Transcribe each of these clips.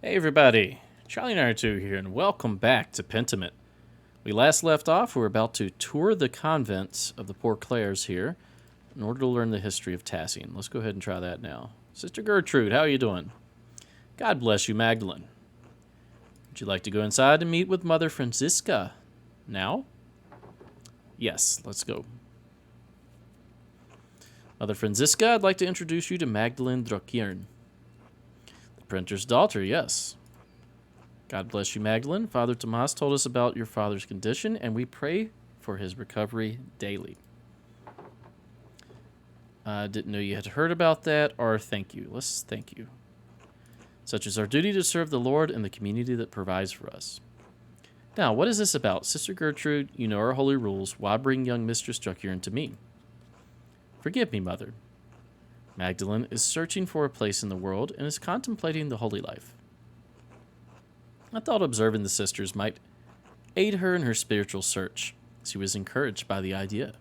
Hey everybody, Charlie92 here, and welcome back to Pentiment. We last left off, we were about to tour the convents of the poor Clares here in order to learn the history of Tassing. Let's go ahead and try that now. Sister Gertrude, how are you doing? God bless you, Magdalene. Would you like to go inside and meet with Mother Francisca now? Yes, let's go. Mother Francisca, I'd like to introduce you to Magdalene Drokirn. Printer's daughter, yes. God bless you, Magdalene. Father Tomas told us about your father's condition, and we pray for his recovery daily. I didn't know you had heard about that, or thank you. Let's thank you. Such is our duty to serve the Lord and the community that provides for us. Now, what is this about? Sister Gertrude, you know our holy rules. Why bring young Mistress Druckern to me? Forgive me, Mother. Magdalene is searching for a place in the world and is contemplating the holy life. I thought observing the sisters might aid her in her spiritual search. She was encouraged by the idea.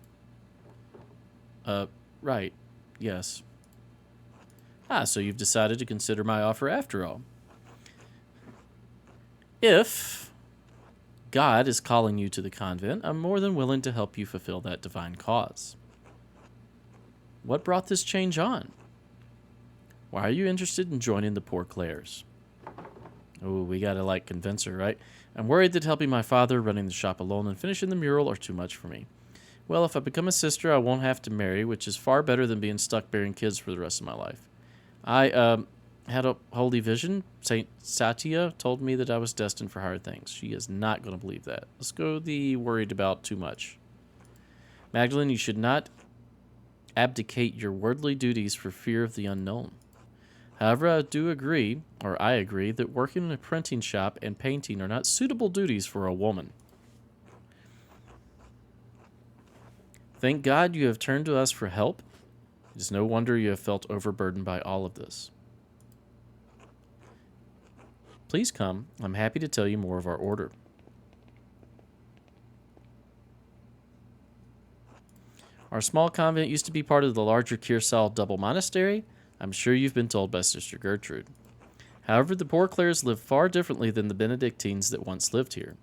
Right. Yes. So you've decided to consider my offer after all. If God is calling you to the convent, I'm more than willing to help you fulfill that divine cause. What brought this change on? Why are you interested in joining the poor Clares? Oh, we gotta, convince her, right? I'm worried that helping my father, running the shop alone, and finishing the mural are too much for me. Well, if I become a sister, I won't have to marry, which is far better than being stuck bearing kids for the rest of my life. I, had a holy vision. Saint Satya told me that I was destined for higher things. She is not going to believe that. Let's go the worried about too much. Magdalene, you should not abdicate your worldly duties for fear of the unknown. However, I agree, that working in a printing shop and painting are not suitable duties for a woman. Thank God you have turned to us for help. It is no wonder you have felt overburdened by all of this. Please come. I'm happy to tell you more of our order. Our small convent used to be part of the larger Kirsal double monastery. I'm sure you've been told by Sister Gertrude. However, the poor Clares live far differently than the Benedictines that once lived here.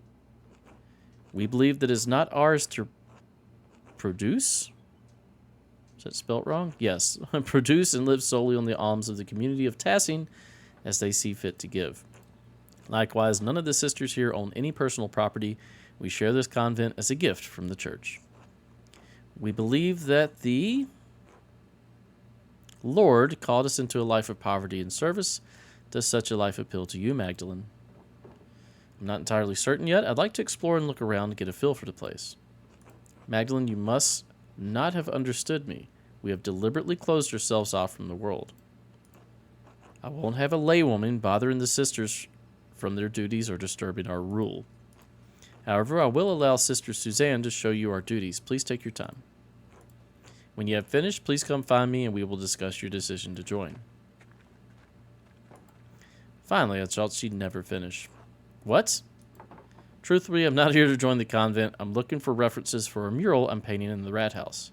We believe that it is not ours to produce. Is that spelt wrong? Yes. Produce and live solely on the alms of the community of Tassing as they see fit to give. Likewise, none of the sisters here own any personal property. We share this convent as a gift from the church. We believe that the Lord called us into a life of poverty and service. Does such a life appeal to you, Magdalene? I'm not entirely certain yet. I'd like to explore and look around to get a feel for the place. Magdalene, you must not have understood me. We have deliberately closed ourselves off from the world. I won't have a laywoman bothering the sisters from their duties or disturbing our rule. However, I will allow Sister Suzanne to show you our duties. Please take your time. When you have finished, please come find me and we will discuss your decision to join. Finally, I thought she'd never finish. What? Truthfully, I'm not here to join the convent. I'm looking for references for a mural I'm painting in the rat house.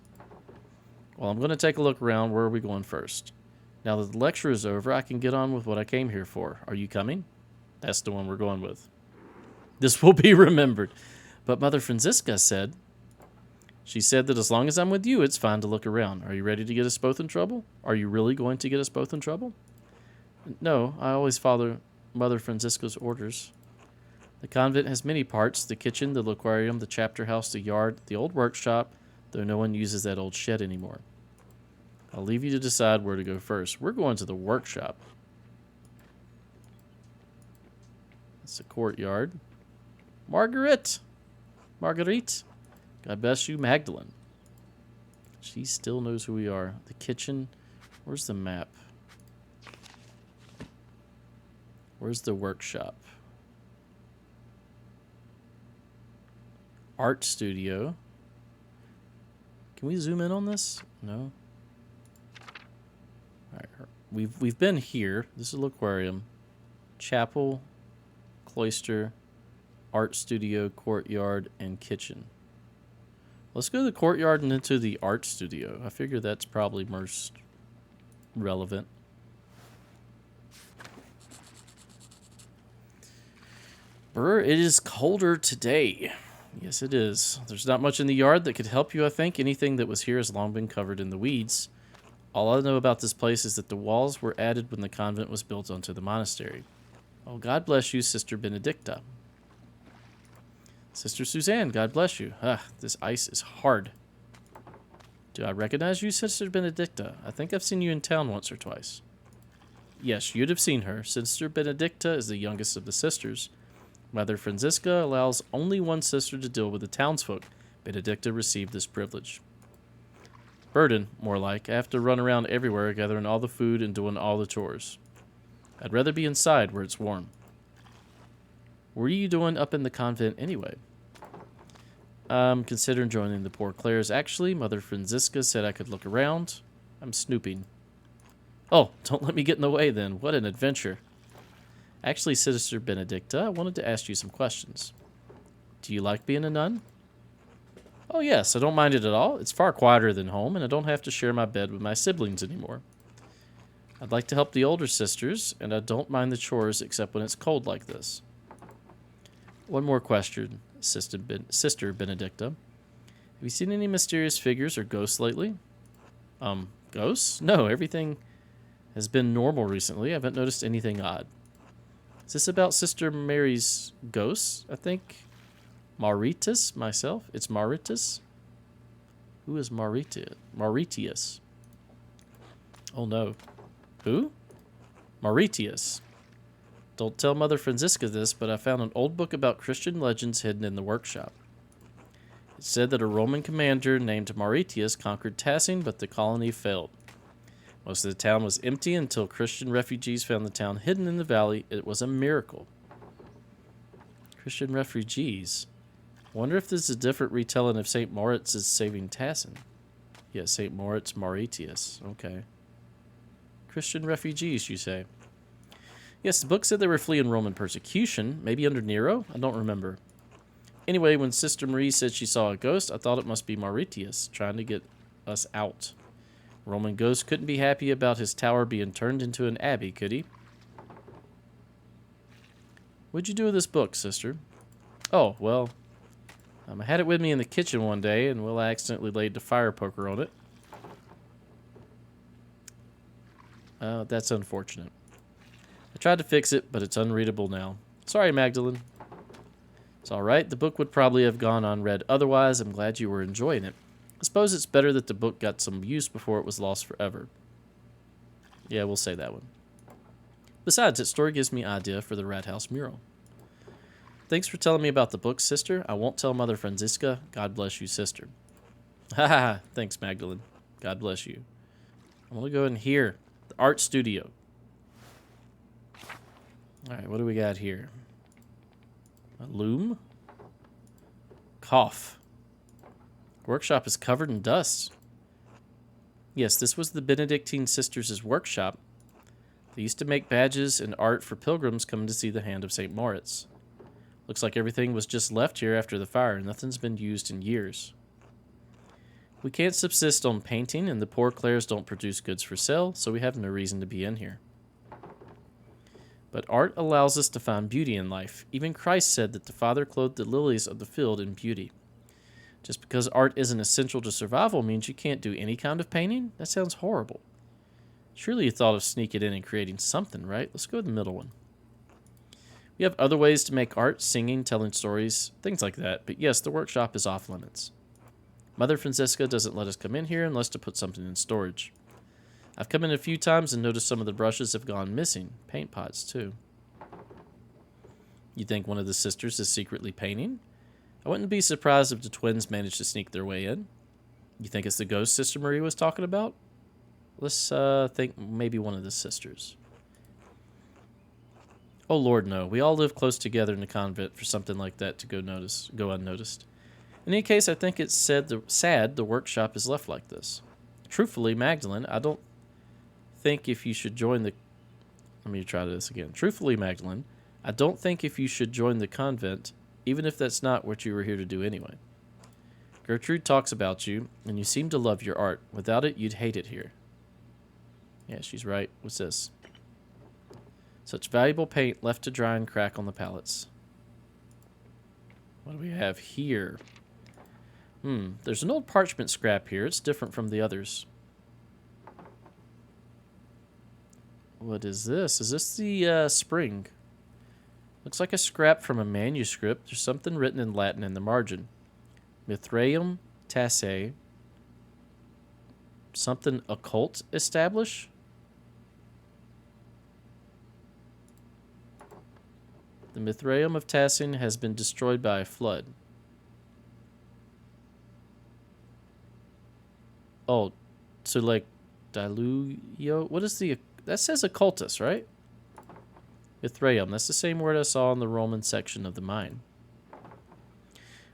Well, I'm going to take a look around. Where are we going first? Now that the lecture is over, I can get on with what I came here for. Are you coming? That's the one we're going with. This will be remembered. But Mother Francisca said... She said that as long as I'm with you, it's fine to look around. Are you ready to get us both in trouble? Are you really going to get us both in trouble? No, I always follow Mother Francisca's orders. The convent has many parts: the kitchen, the aquarium, the chapter house, the yard, the old workshop, though no one uses that old shed anymore. I'll leave you to decide where to go first. We're going to the workshop. It's a courtyard. Marguerite! God bless you, Magdalene. She still knows who we are. The kitchen. Where's the map? Where's the workshop? Art studio. Can we zoom in on this? No. All right. We've been here. This is the aquarium. Chapel, cloister, art studio, courtyard, and kitchen. Let's go to the courtyard and into the art studio. I figure that's probably most relevant. Burr, it is colder today. Yes, it is. There's not much in the yard that could help you, I think. Anything that was here has long been covered in the weeds. All I know about this place is that the walls were added when the convent was built onto the monastery. Oh, God bless you, Sister Benedicta. Sister Suzanne, God bless you. This ice is hard. Do I recognize you, Sister Benedicta? I think I've seen you in town once or twice. Yes, you'd have seen her. Sister Benedicta is the youngest of the sisters. Mother Francisca allows only one sister to deal with the townsfolk. Benedicta received this privilege. Burden, more like. I have to run around everywhere gathering all the food and doing all the chores. I'd rather be inside where it's warm. What are you doing up in the convent anyway? I'm considering joining the poor Clares. Actually, Mother Francisca said I could look around. I'm snooping. Oh, don't let me get in the way then. What an adventure. Actually, Sister Benedicta, I wanted to ask you some questions. Do you like being a nun? Oh, yes, I don't mind it at all. It's far quieter than home, and I don't have to share my bed with my siblings anymore. I'd like to help the older sisters, and I don't mind the chores except when it's cold like this. One more question, Sister Benedicta. Have you seen any mysterious figures or ghosts lately? Ghosts? No, everything has been normal recently. I haven't noticed anything odd. Is this about Sister Mary's ghosts? I think Mauritius, myself. It's Mauritius. Who is Mauritius? Oh no. Who? Mauritius. Don't tell Mother Francisca this, but I found an old book about Christian legends hidden in the workshop. It said that a Roman commander named Mauritius conquered Tassin, but the colony failed. Most of the town was empty until Christian refugees found the town hidden in the valley. It was a miracle. Christian refugees. Wonder if this is a different retelling of St. Moritz' saving Tassin. Yeah, St. Moritz, Mauritius. Okay. Christian refugees, you say? Yes, the book said they were fleeing Roman persecution, maybe under Nero? I don't remember. Anyway, when Sister Marie said she saw a ghost, I thought it must be Mauritius, trying to get us out. Roman ghost couldn't be happy about his tower being turned into an abbey, could he? What'd you do with this book, sister? Oh, well, I had it with me in the kitchen one day, and Will accidentally laid the fire poker on it. That's unfortunate. I tried to fix it, but it's unreadable now. Sorry, Magdalene. It's all right. The book would probably have gone unread otherwise. I'm glad you were enjoying it. I suppose it's better that the book got some use before it was lost forever. Yeah, we'll say that one. Besides, that story gives me idea for the Rat House mural. Thanks for telling me about the book, sister. I won't tell Mother Francisca. God bless you, sister. Ha ha ha. Thanks, Magdalene. God bless you. I'm going to go in here. The art studio. All right, what do we got here? A loom? Cough. Workshop is covered in dust. Yes, this was the Benedictine sisters' workshop. They used to make badges and art for pilgrims coming to see the hand of St. Moritz. Looks like everything was just left here after the fire. Nothing's been used in years. We can't subsist on painting, and the poor Clares don't produce goods for sale, so we have no reason to be in here. But art allows us to find beauty in life. Even Christ said that the Father clothed the lilies of the field in beauty. Just because art isn't essential to survival means you can't do any kind of painting? That sounds horrible. Surely you thought of sneaking in and creating something, right? Let's go with the middle one. We have other ways to make art, singing, telling stories, things like that. But yes, the workshop is off limits. Mother Francisca doesn't let us come in here unless to put something in storage. I've come in a few times and noticed some of the brushes have gone missing. Paint pots, too. You think one of the sisters is secretly painting? I wouldn't be surprised if the twins managed to sneak their way in. You think it's the ghost Sister Marie was talking about? Let's think maybe one of the sisters. Oh, Lord, no. We all live close together in the convent for something like that to go unnoticed. In any case, I think it's sad the workshop is left like this. Truthfully, Magdalene, I don't think if you should join the... Let me try this again. Truthfully, Magdalene, I don't think if you should join the convent, even if that's not what you were here to do anyway. Gertrude talks about you, and you seem to love your art. Without it, you'd hate it here. Yeah, she's right. What's this? Such valuable paint left to dry and crack on the palettes. What do we have here? There's an old parchment scrap here. It's different from the others. What is this? Is this the spring? Looks like a scrap from a manuscript. There's something written in Latin in the margin. Mithraeum Tassae. Something occult establish? The Mithraeum of Tassin has been destroyed by a flood. Oh, so like Diluvio? What is the... That says occultus, right? Mithraeum. That's the same word I saw in the Roman section of the mine.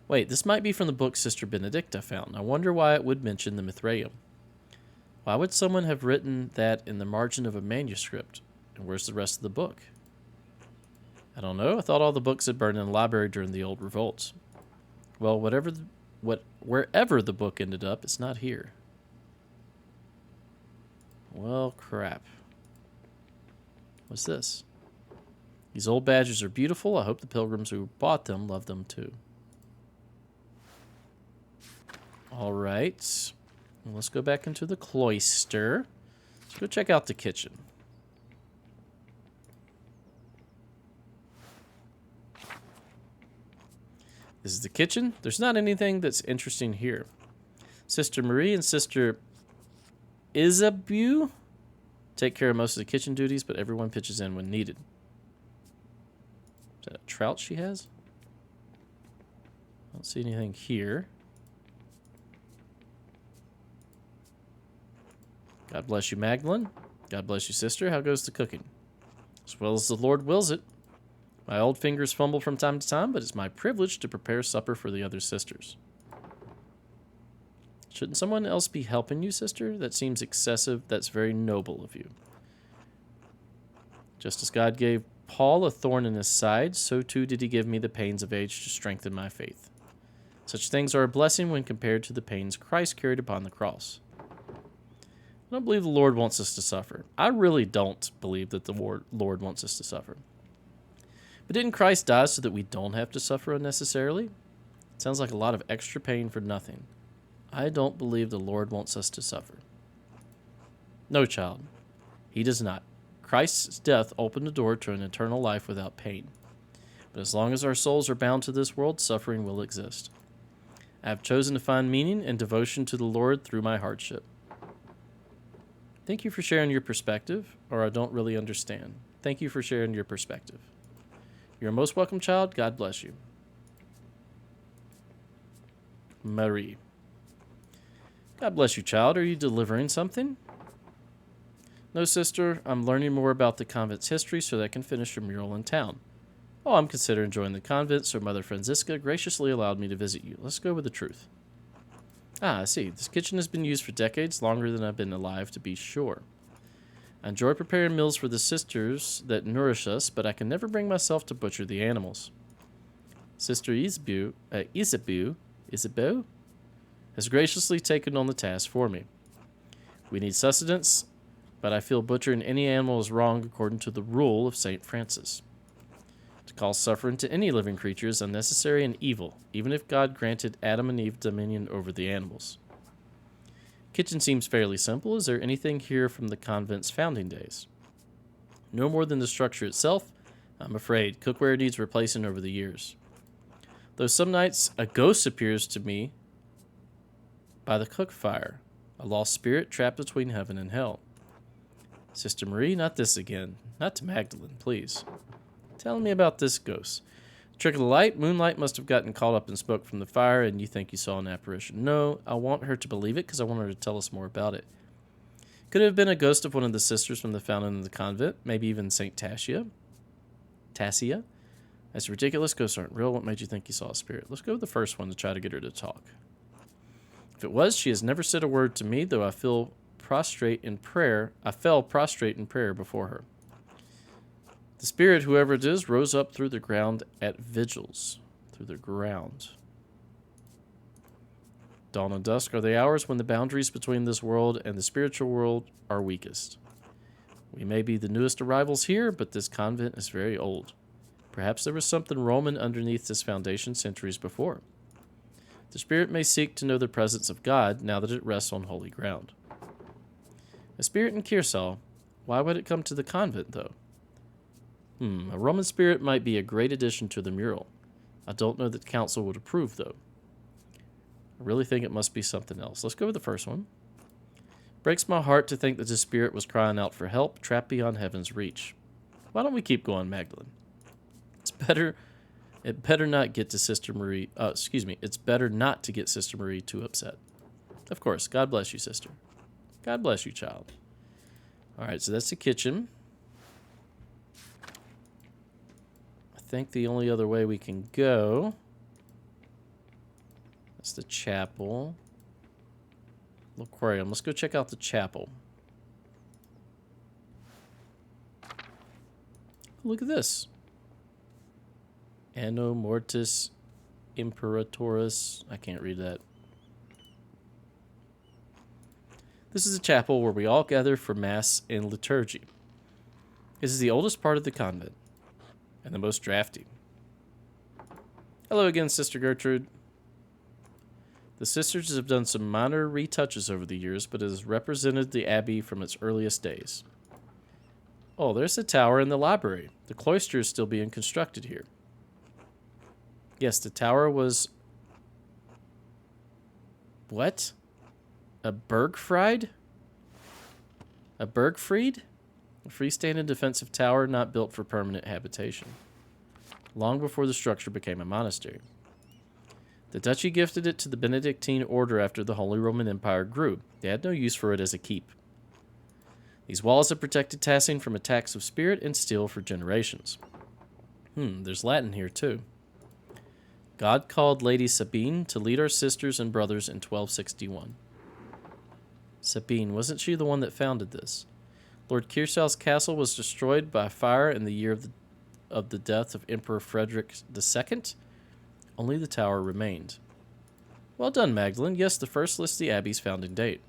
Wait, this might be from the book Sister Benedicta found. I wonder why it would mention the Mithraeum. Why would someone have written that in the margin of a manuscript? And where's the rest of the book? I don't know. I thought all the books had burned in the library during the old revolts. Well, wherever the book ended up, it's not here. Well, crap. What's this? These old badges are beautiful. I hope the pilgrims who bought them love them too. All right. Let's go back into the cloister. Let's go check out the kitchen. This is the kitchen. There's not anything that's interesting here. Sister Marie and Sister Isabeau take care of most of the kitchen duties, but everyone pitches in when needed. Is that a trout she has? I don't see anything here. God bless you, Magdalene. God bless you, sister. How goes the cooking? As well as the Lord wills it. My old fingers fumble from time to time, but it's my privilege to prepare supper for the other sisters. Shouldn't someone else be helping you, sister? That seems excessive. That's very noble of you. Just as God gave Paul a thorn in his side, so too did he give me the pains of age to strengthen my faith. Such things are a blessing when compared to the pains Christ carried upon the cross. I don't believe the Lord wants us to suffer. I really don't believe that the Lord wants us to suffer. But didn't Christ die so that we don't have to suffer unnecessarily? It sounds like a lot of extra pain for nothing. I don't believe the Lord wants us to suffer. No, child. He does not. Christ's death opened the door to an eternal life without pain. But as long as our souls are bound to this world, suffering will exist. I have chosen to find meaning and devotion to the Lord through my hardship. Thank you for sharing your perspective, or I don't really understand. Thank you for sharing your perspective. You're most welcome, child. God bless you. Marie. God bless you, child. Are you delivering something? No, sister. I'm learning more about the convent's history so that I can finish a mural in town. Oh, I'm considering joining the convent, so Mother Francisca graciously allowed me to visit you. Let's go with the truth. Ah, I see. This kitchen has been used for decades, longer than I've been alive, to be sure. I enjoy preparing meals for the sisters that nourish us, but I can never bring myself to butcher the animals. Sister Isabeau has graciously taken on the task for me. We need sustenance, but I feel butchering any animal is wrong according to the rule of St. Francis. To cause suffering to any living creature is unnecessary and evil, even if God granted Adam and Eve dominion over the animals. Kitchen seems fairly simple. Is there anything here from the convent's founding days? No more than the structure itself. I'm afraid cookware needs replacing over the years. Though some nights a ghost appears to me by the cook fire, a lost spirit trapped between heaven and hell. Sister Marie, not this again. Not to Magdalene, please. Tell me about this ghost. Trick of the light, moonlight must have gotten caught up in smoke from the fire, and you think you saw an apparition. No, I want her to believe it because I want her to tell us more about it. Could it have been a ghost of one of the sisters from the founding of the convent, maybe even St. Tassia? That's ridiculous. Ghosts aren't real. What made you think you saw a spirit? Let's go with the first one to try to get her to talk. If it was, she has never said a word to me, though I fell prostrate in prayer before her. The spirit, whoever it is, rose up through the ground at vigils. Through the ground. Dawn and dusk are the hours when the boundaries between this world and the spiritual world are weakest. We may be the newest arrivals here, but this convent is very old. Perhaps there was something Roman underneath this foundation centuries before. The spirit may seek to know the presence of God now that it rests on holy ground. A spirit in Kearsall, why would it come to the convent, though? A Roman spirit might be a great addition to the mural. I don't know that the council would approve, though. I really think it must be something else. Let's go with the first one. Breaks my heart to think that the spirit was crying out for help, trapped beyond heaven's reach. Why don't we keep going, Magdalene? It better not get to Sister Marie. It's better not to get Sister Marie too upset. Of course. God bless you, sister. God bless you, child. All right, so that's the kitchen. I think the only other way we can go. That's the chapel. Aquarium. Let's go check out the chapel. Look at this. Anno Mortis Imperatoris. I can't read that. This is a chapel where we all gather for Mass and liturgy. This is the oldest part of the convent, and the most drafty. Hello again, Sister Gertrude. The sisters have done some minor retouches over the years, but it has represented the abbey from its earliest days. Oh, there's the tower and the library. The cloister is still being constructed here. Yes, the tower was... What? A Bergfried? A Bergfried? A freestanding defensive tower not built for permanent habitation. Long before the structure became a monastery. The duchy gifted it to the Benedictine order after the Holy Roman Empire grew. They had no use for it as a keep. These walls have protected Tassing from attacks of spirit and steel for generations. There's Latin here too. God called Lady Sabine to lead our sisters and brothers in 1261. Sabine, wasn't she the one that founded this? Lord Kearsall's castle was destroyed by fire in the year of the death of Emperor Frederick II. Only the tower remained. Well done, Magdalene. Yes, the first lists the abbey's founding date.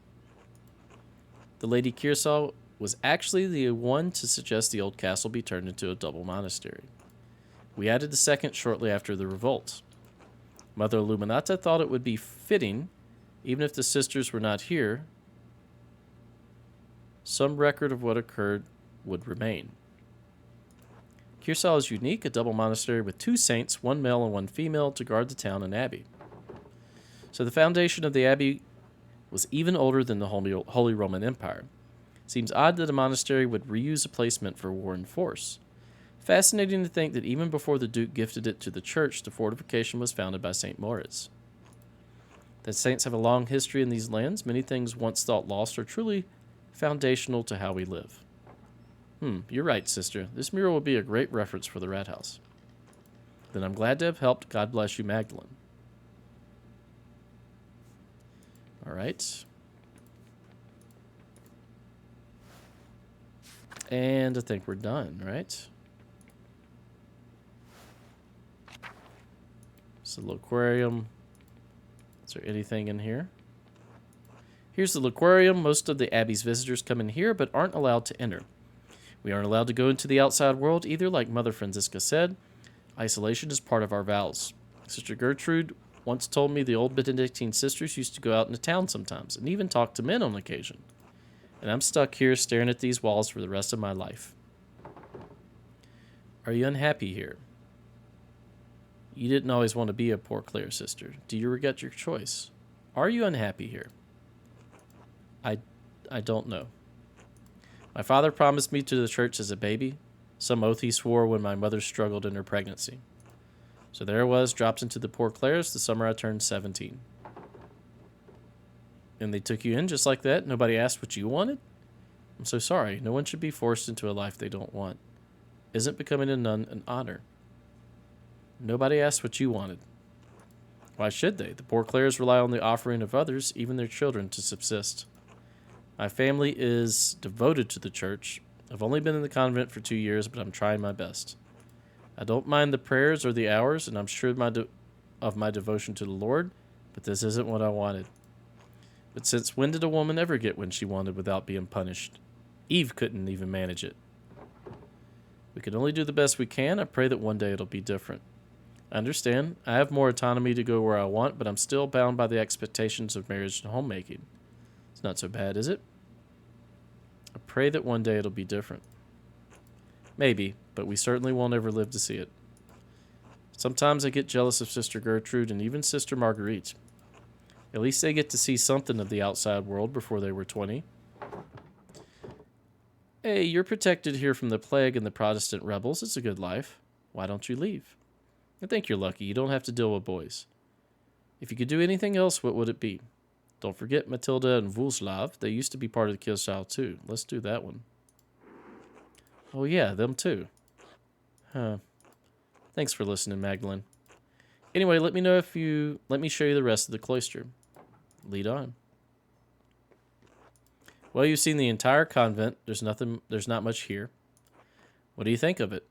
The Lady Kearsall was actually the one to suggest the old castle be turned into a double monastery. We added the second shortly after the revolt. Mother Illuminata thought it would be fitting, even if the sisters were not here, some record of what occurred would remain. Kearsall is unique, a double monastery with 2 saints, 1 male and 1 female, to guard the town and abbey. So the foundation of the abbey was even older than the Holy Roman Empire. Seems odd that a monastery would reuse a place meant for war and force. Fascinating to think that even before the Duke gifted it to the church, the fortification was founded by St. Moritz. That saints have a long history in these lands, many things once thought lost are truly foundational to how we live. You're right, sister. This mural will be a great reference for the Rat House. Then I'm glad to have helped. God bless you, Magdalene. All right. And I think we're done, right? It's a little aquarium. Is there anything in here? Here's the aquarium. Most of the Abbey's visitors come in here, but aren't allowed to enter. We aren't allowed to go into the outside world either, like Mother Francisca said. Isolation is part of our vows. Sister Gertrude once told me the old Benedictine sisters used to go out into town sometimes, and even talk to men on occasion. And I'm stuck here staring at these walls for the rest of my life. Are you unhappy here? You didn't always want to be a poor Clares sister. Do you regret your choice? Are you unhappy here? I don't know. My father promised me to the church as a baby, some oath he swore when my mother struggled in her pregnancy. So there I was, dropped into the poor Clares the summer I turned 17. And they took you in just like that? Nobody asked what you wanted? I'm so sorry. No one should be forced into a life they don't want. Isn't becoming a nun an honor? Nobody asked what you wanted. Why should they? The poor Clares rely on the offering of others, even their children, to subsist. My family is devoted to the church. I've only been in the convent for 2 years, but I'm trying my best. I don't mind the prayers or the hours, and I'm sure of my devotion to the Lord, but this isn't what I wanted. But since when did a woman ever get what she wanted without being punished? Eve couldn't even manage it. We can only do the best we can. I pray that one day it'll be different. I understand. I have more autonomy to go where I want, but I'm still bound by the expectations of marriage and homemaking. It's not so bad, is it? I pray that one day it'll be different. Maybe, but we certainly won't ever live to see it. Sometimes I get jealous of Sister Gertrude and even Sister Marguerite. At least they get to see something of the outside world before they were 20. Hey, you're protected here from the plague and the Protestant rebels. It's a good life. Why don't you leave? I think you're lucky. You don't have to deal with boys. If you could do anything else, what would it be? Don't forget Matilda and Vuslav. They used to be part of the Kielstyle too. Let's do that one. Oh yeah, them too. Huh. Thanks for listening, Magdalene. Anyway, let me show you the rest of the cloister. Lead on. Well, you've seen the entire convent. There's not much here. What do you think of it?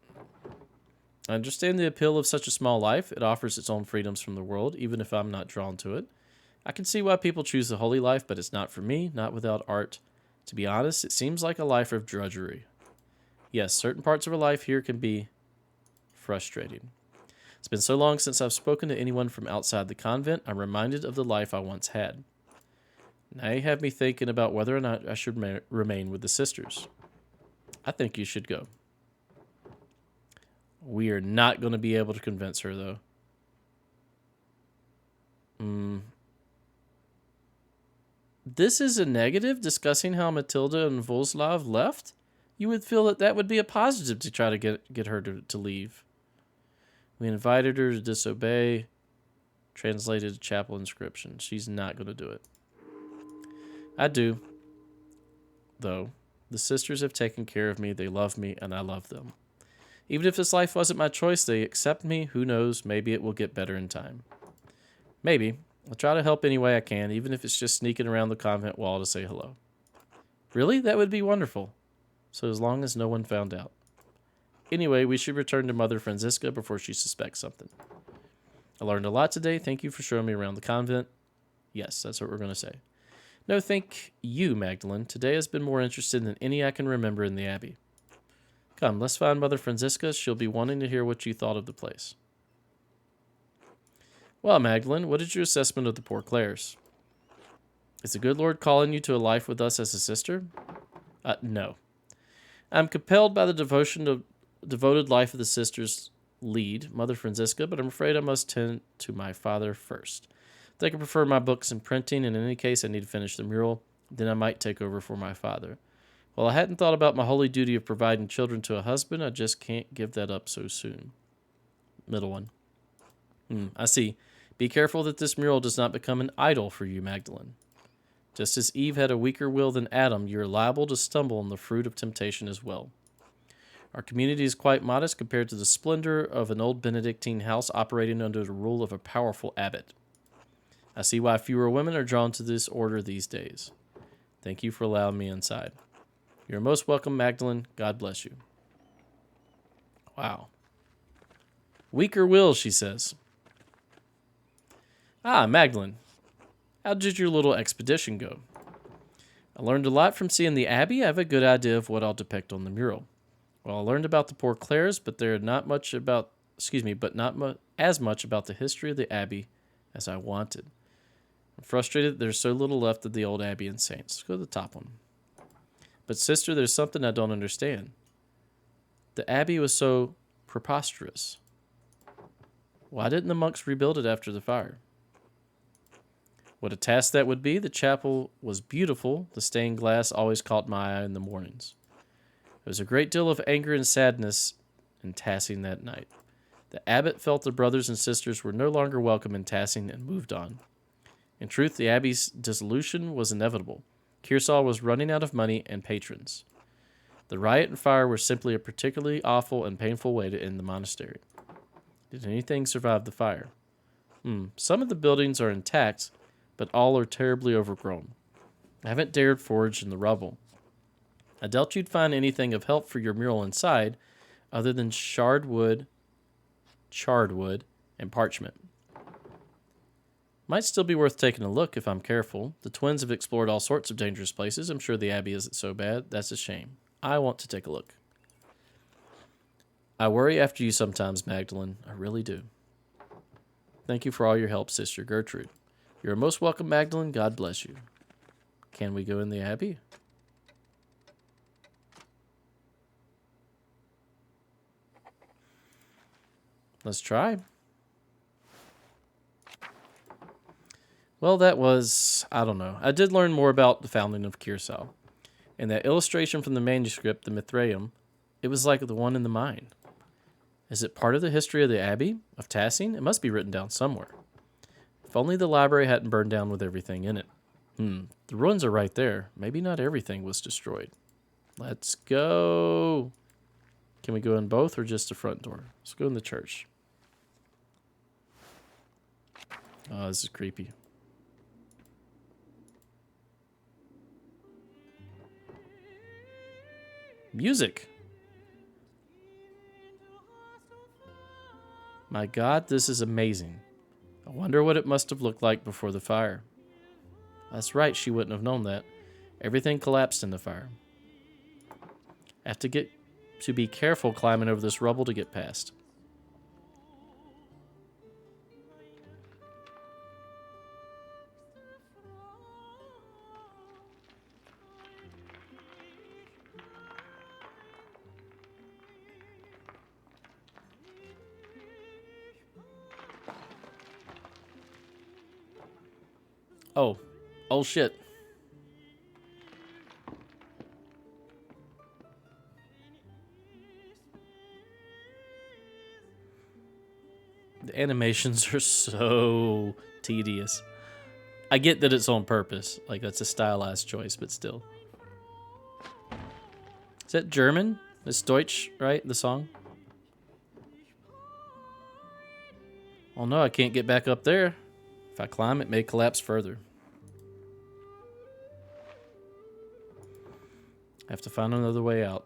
I understand the appeal of such a small life. It offers its own freedoms from the world, even if I'm not drawn to it. I can see why people choose the holy life, but it's not for me, not without art. To be honest, it seems like a life of drudgery. Yes, certain parts of a life here can be frustrating. It's been so long since I've spoken to anyone from outside the convent, I'm reminded of the life I once had. Now you have me thinking about whether or not I should remain with the sisters. I think you should go. We are not going to be able to convince her, though. This is a negative, discussing how Matilda and Voslav left? You would feel that would be a positive to try to get her to leave. We invited her to disobey. Translated a chapel inscription. She's not going to do it. I do. Though, the sisters have taken care of me, they love me, and I love them. Even if this life wasn't my choice, they accept me. Who knows, maybe it will get better in time. Maybe. I'll try to help any way I can, even if it's just sneaking around the convent wall to say hello. Really? That would be wonderful. So as long as no one found out. Anyway, we should return to Mother Franziska before she suspects something. I learned a lot today. Thank you for showing me around the convent. Yes, that's what we're going to say. No, thank you, Magdalene. Today has been more interesting than any I can remember in the Abbey. Come, let's find Mother Franziska. She'll be wanting to hear what you thought of the place. Well, Magdalene, what is your assessment of the poor Clares? Is the good Lord calling you to a life with us as a sister? No. I'm compelled by the devoted life of the sisters lead, Mother Franziska, but I'm afraid I must tend to my father first. I think I prefer my books and printing, and in any case I need to finish the mural. Then I might take over for my father. Well, I hadn't thought about my holy duty of providing children to a husband. I just can't give that up so soon. Middle one. I see. Be careful that this mural does not become an idol for you, Magdalene. Just as Eve had a weaker will than Adam, you are liable to stumble in the fruit of temptation as well. Our community is quite modest compared to the splendor of an old Benedictine house operating under the rule of a powerful abbot. I see why fewer women are drawn to this order these days. Thank you for allowing me inside. You're most welcome, Magdalene. God bless you. Wow. Weaker will, she says. Ah, Magdalene. How did your little expedition go? I learned a lot from seeing the Abbey. I have a good idea of what I'll depict on the mural. Well, I learned about the poor Clares, but not as much about the history of the Abbey as I wanted. I'm frustrated that there's so little left of the old Abbey and saints. Let's go to the top one. But sister, there's something I don't understand. The Abbey was so preposterous. Why didn't the monks rebuild it after the fire? What a task that would be. The chapel was beautiful. The stained glass always caught my eye in the mornings. There was a great deal of anger and sadness in Tassing that night. The abbot felt the brothers and sisters were no longer welcome in Tassing and moved on. In truth, the abbey's dissolution was inevitable. Kearsall was running out of money and patrons. The riot and fire were simply a particularly awful and painful way to end the monastery. Did anything survive the fire? Some of the buildings are intact, but all are terribly overgrown. I haven't dared forage in the rubble. I doubt you'd find anything of help for your mural inside other than charred wood, and parchment. Might still be worth taking a look if I'm careful. The twins have explored all sorts of dangerous places. I'm sure the Abbey isn't so bad. That's a shame. I want to take a look. I worry after you sometimes, Magdalene. I really do. Thank you for all your help, Sister Gertrude. You're most welcome, Magdalene. God bless you. Can we go in the Abbey? Let's try. Well, that was, I don't know. I did learn more about the founding of Curacao. And that illustration from the manuscript, the Mithraeum, it was like the one in the mine. Is it part of the history of the Abbey of Tassing? It must be written down somewhere. If only the library hadn't burned down with everything in it. The ruins are right there. Maybe not everything was destroyed. Let's go. Can we go in both or just the front door? Let's go in the church. Oh, this is creepy. Music. My God, this is amazing. I wonder what it must have looked like before the fire. That's right, she wouldn't have known that. Everything collapsed in the fire. I have to be careful climbing over this rubble to get past. Oh shit. The animations are so tedious. I get that it's on purpose. Like, that's a stylized choice, but still. Is that German? It's Deutsch, right? The song? Oh no, I can't get back up there. If I climb, it may collapse further. I have to find another way out.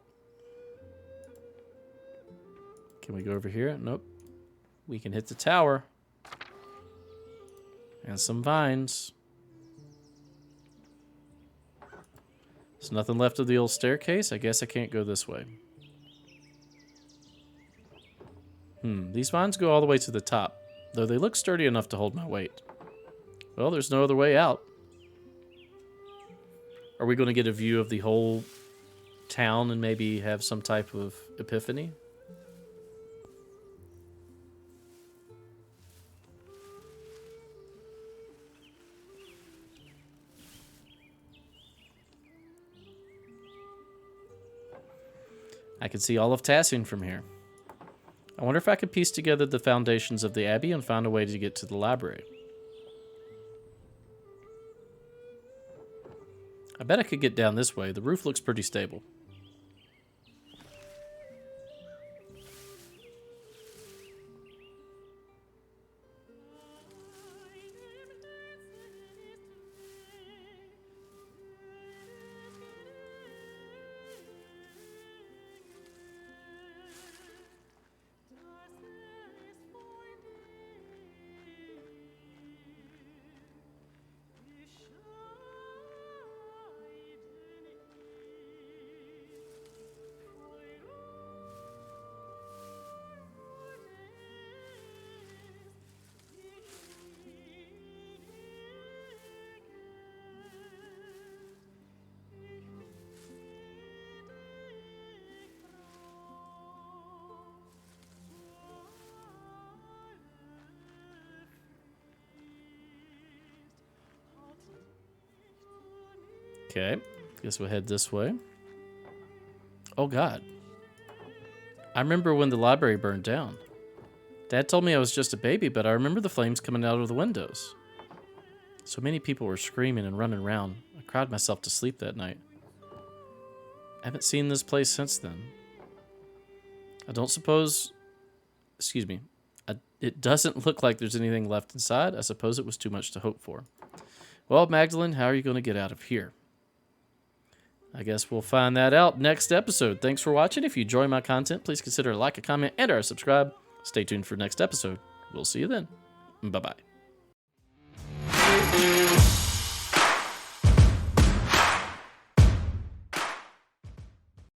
Can we go over here? Nope. We can hit the tower. And some vines. There's nothing left of the old staircase. I guess I can't go this way. These vines go all the way to the top, though they look sturdy enough to hold my weight. Well, there's no other way out. Are we going to get a view of the whole town and maybe have some type of epiphany? I can see all of Tassing from here. I wonder if I could piece together the foundations of the Abbey and find a way to get to the library. I bet I could get down this way. The roof looks pretty stable. Okay, guess we'll head this way. Oh God. I remember when the library burned down. Dad told me I was just a baby, but I remember the flames coming out of the windows. So many people were screaming and running around. I cried myself to sleep that night. I haven't seen this place since then. I don't suppose... Excuse me. It doesn't look like there's anything left inside. I suppose it was too much to hope for. Well, Magdalene, how are you going to get out of here? I guess we'll find that out next episode. Thanks for watching. If you enjoy my content, please consider a like, a comment, and or subscribe. Stay tuned for next episode. We'll see you then. Bye-bye.